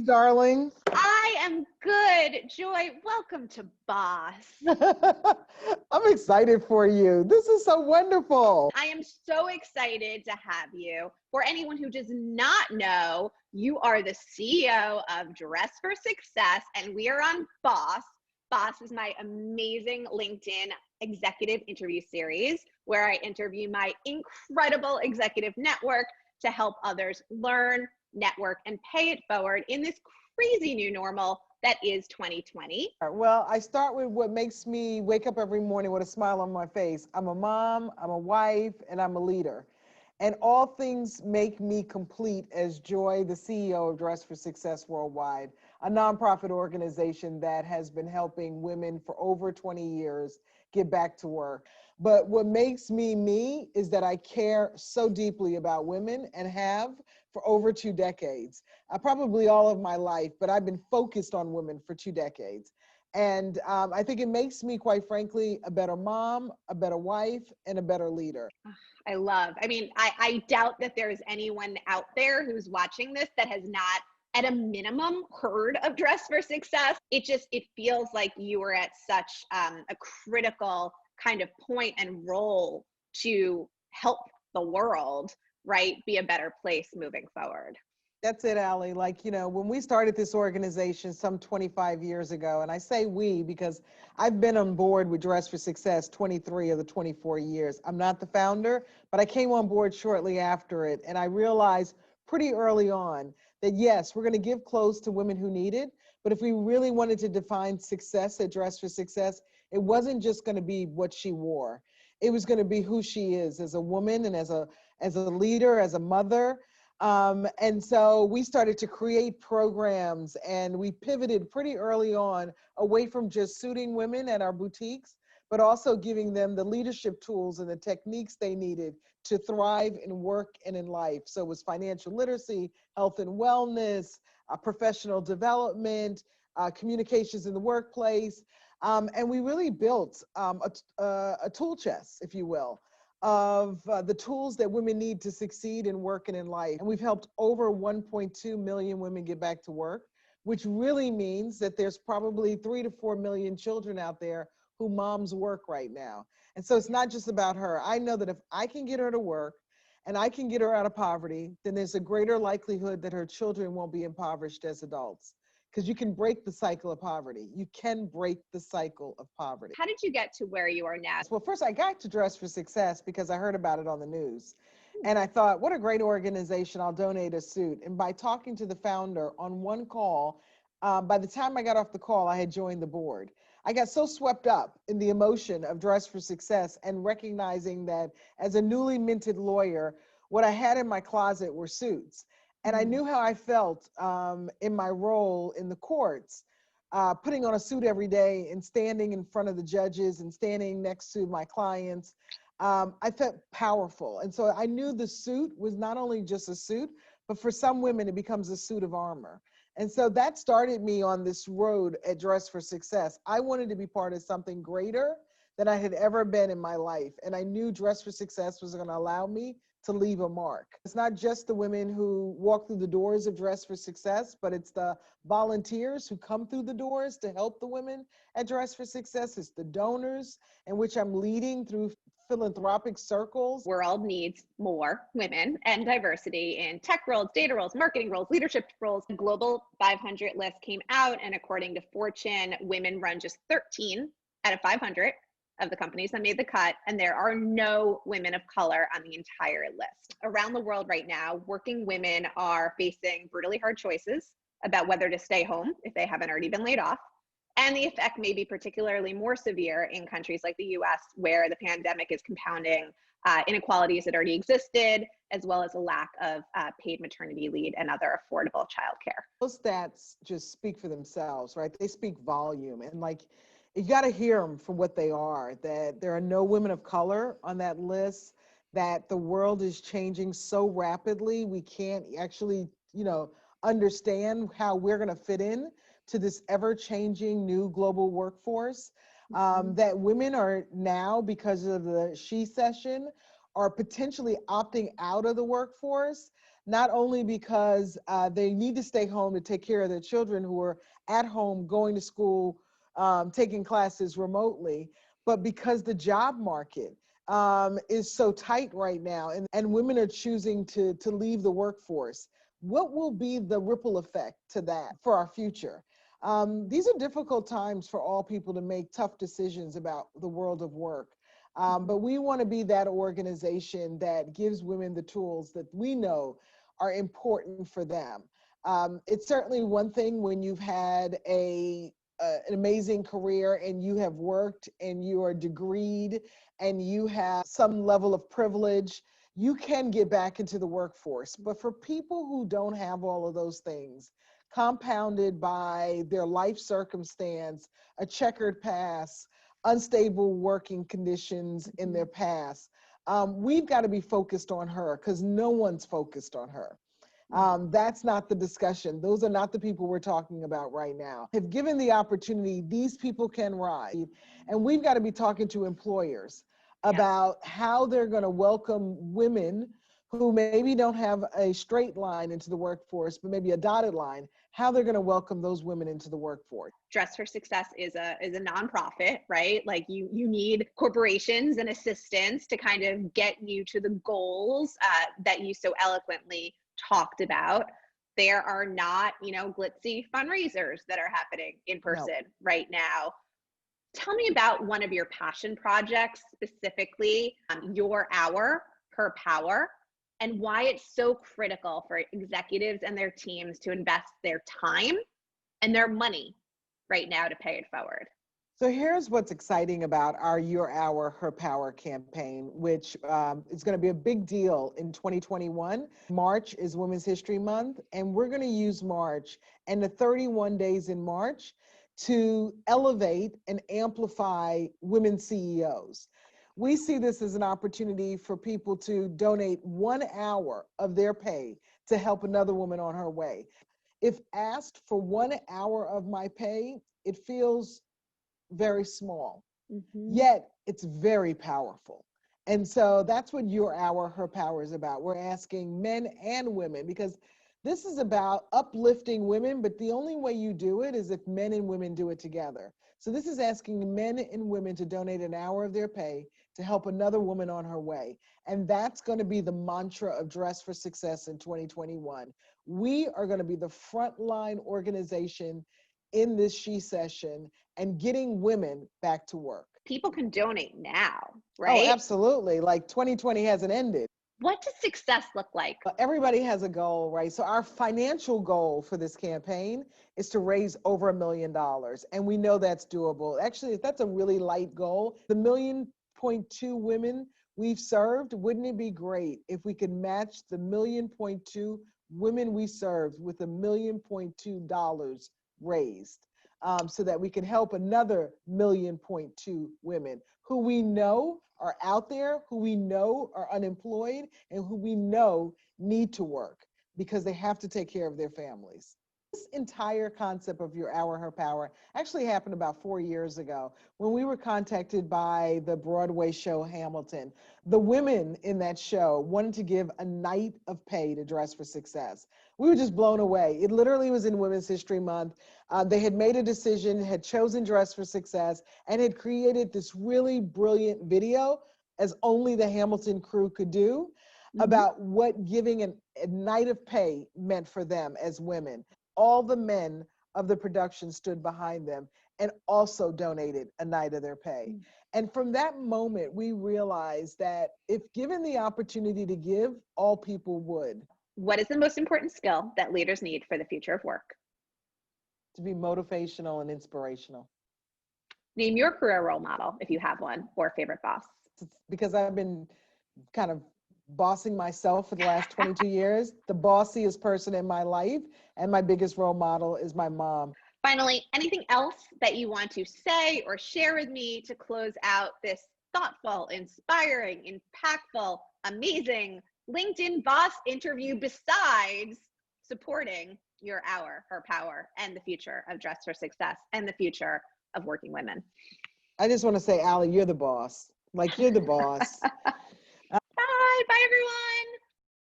you, darling? I am good. Joy, welcome to Boss. I'm excited for you. This is so wonderful. I am so excited to have you. For anyone who does not know, you are the CEO of Dress for Success, and we are on Boss. Boss is my amazing LinkedIn executive interview series where I interview my incredible executive network to help others learn, network, and pay it forward in this crazy new normal that is 2020. Well, I start with what makes me wake up every morning with a smile on my face. I'm a mom, I'm a wife, and I'm a leader. And all things make me complete as Joy, the CEO of Dress for Success Worldwide, a nonprofit organization that has been helping women for over 20 years get back to work. But what makes me me is that I care so deeply about women and have for over 2 decades, probably all of my life, but I've been focused on women for 2 decades. And I think it makes me, quite frankly, a better mom, a better wife, and a better leader. I doubt that there's anyone out there who's watching this that has not, at a minimum, heard of Dress for Success. It feels like you are at such a critical kind of point and role to help the world, right, be a better place moving forward. That's it, Allie. Like, when we started this organization some 25 years ago, and I say we because I've been on board with Dress for Success 23 of the 24 years. I'm not the founder, but I came on board shortly after it. And I realized pretty early on that, yes, we're going to give clothes to women who need it. But if we really wanted to define success at Dress for Success, it wasn't just going to be what she wore. It was going to be who she is as a woman and as a leader, as a mother. And so we started to create programs, and we pivoted pretty early on away from just suiting women at our boutiques, but also giving them the leadership tools and the techniques they needed to thrive in work and in life. So it was financial literacy, health and wellness, professional development, communications in the workplace. And we really built a tool chest, if you will, of the tools that women need to succeed in work and in life. And we've helped over 1.2 million women get back to work, which really means that there's probably 3 to 4 million children out there who moms work right now. And so it's not just about her. I know that if I can get her to work and I can get her out of poverty, then there's a greater likelihood that her children won't be impoverished as adults. Because you can break the cycle of poverty. You can break the cycle of poverty. How did you get to where you are now? Well, first I got to Dress for Success because I heard about it on the news. And I thought, what a great organization, I'll donate a suit. And by talking to the founder on one call, by the time I got off the call, I had joined the board. I got so swept up in the emotion of Dress for Success and recognizing that as a newly minted lawyer, what I had in my closet were suits. And I knew how I felt in my role in the courts, putting on a suit every day and standing in front of the judges and standing next to my clients. I felt powerful. And so I knew the suit was not only just a suit, but for some women, it becomes a suit of armor. And so that started me on this road at Dress for Success. I wanted to be part of something greater than I had ever been in my life. And I knew Dress for Success was going to allow me to leave a mark. It's not just the women who walk through the doors of Dress for Success, but it's the volunteers who come through the doors to help the women at Dress for Success. It's the donors, in which I'm leading through philanthropic circles. World needs more women and diversity in tech roles, data roles, marketing roles, leadership roles. The Global 500 list came out, and according to Fortune, women run just 13 out of 500 of the companies that made the cut, and there are no women of color on the entire list. Around the world right now, working women are facing brutally hard choices about whether to stay home if they haven't already been laid off. And the effect may be particularly more severe in countries like the US, where the pandemic is compounding inequalities that already existed, as well as a lack of paid maternity leave and other affordable childcare. Those stats just speak for themselves, right? They speak volume. And like, you got to hear them for what they are, that there are no women of color on that list, that the world is changing so rapidly, we can't actually, understand how we're going to fit in to this ever-changing new global workforce. That women are now, because of the she session, are potentially opting out of the workforce. not only because they need to stay home to take care of their children who are at home, going to school, taking classes remotely, but because the job market is so tight right now, and women are choosing to leave the workforce. What will be the ripple effect to that for our future? These are difficult times for all people to make tough decisions about the world of work. But we want to be that organization that gives women the tools that we know are important for them. It's certainly one thing when you've had an amazing career and you have worked and you are degreed and you have some level of privilege, you can get back into the workforce. But for people who don't have all of those things, compounded by their life circumstance, a checkered past, unstable working conditions in their past, we've got to be focused on her because no one's focused on her. That's not the discussion. Those are not the people we're talking about right now. If given the opportunity, these people can rise. And we've got to be talking to employers about how they're going to welcome women who maybe don't have a straight line into the workforce, but maybe a dotted line, how they're going to welcome those women into the workforce. Dress for Success is a nonprofit, right? Like you need corporations and assistants to kind of get you to the goals that you so eloquently talked about. There are not, glitzy fundraisers that are happening in person right now. Tell me about one of your passion projects, specifically Your Hour, Her Power, and why it's so critical for executives and their teams to invest their time and their money right now to pay it forward. So here's what's exciting about our Your Hour, Her Power campaign, which is going to be a big deal in 2021. March is Women's History Month, and we're going to use March and the 31 days in March to elevate and amplify women CEOs. We see this as an opportunity for people to donate 1 hour of their pay to help another woman on her way. If asked for 1 hour of my pay, it feels very small, yet it's very powerful. And so that's what Your Hour, Her Power is about. We're asking men and women, because this is about uplifting women, but the only way you do it is if men and women do it together. So this is asking men and women to donate 1 hour of their pay to help another woman on her way. And that's going to be the mantra of Dress for Success in 2021. We are going to be the frontline organization in this She Session and getting women back to work. People can donate now, right? Oh, absolutely. Like 2020 hasn't ended. What does success look like? Everybody has a goal, right? So our financial goal for this campaign is to raise over $1 million. And we know that's doable. Actually, that's a really light goal. The 1.2 million women we've served, wouldn't it be great if we could match the 1.2 million women we served with $1.2 million raised, so that we can help another 1.2 million women who we know are out there, who we know are unemployed, and who we know need to work because they have to take care of their families. This entire concept of Your Hour, Her Power actually happened about 4 years ago when we were contacted by the Broadway show Hamilton. The women in that show wanted to give a night of pay to Dress for Success. We were just blown away. It literally was in Women's History Month. They had made a decision, had chosen Dress for Success, and had created this really brilliant video, as only the Hamilton crew could do, about what giving a night of pay meant for them as women. All the men of the production stood behind them and also donated a night of their pay. And from that moment, we realized that if given the opportunity to give, all people would. What is the most important skill that leaders need for the future of work? To be motivational and inspirational. Name your career role model, if you have one, or favorite boss. Because I've been kind of bossing myself for the last 22 years, the bossiest person in my life, and my biggest role model is my mom. Finally, anything else that you want to say or share with me to close out this thoughtful, inspiring, impactful, amazing LinkedIn boss interview, besides supporting Your Hour, Her Power, and the future of Dress for Success and the future of working women? I just want to say, Allie, you're the boss. Like, you're the boss. Bye everyone.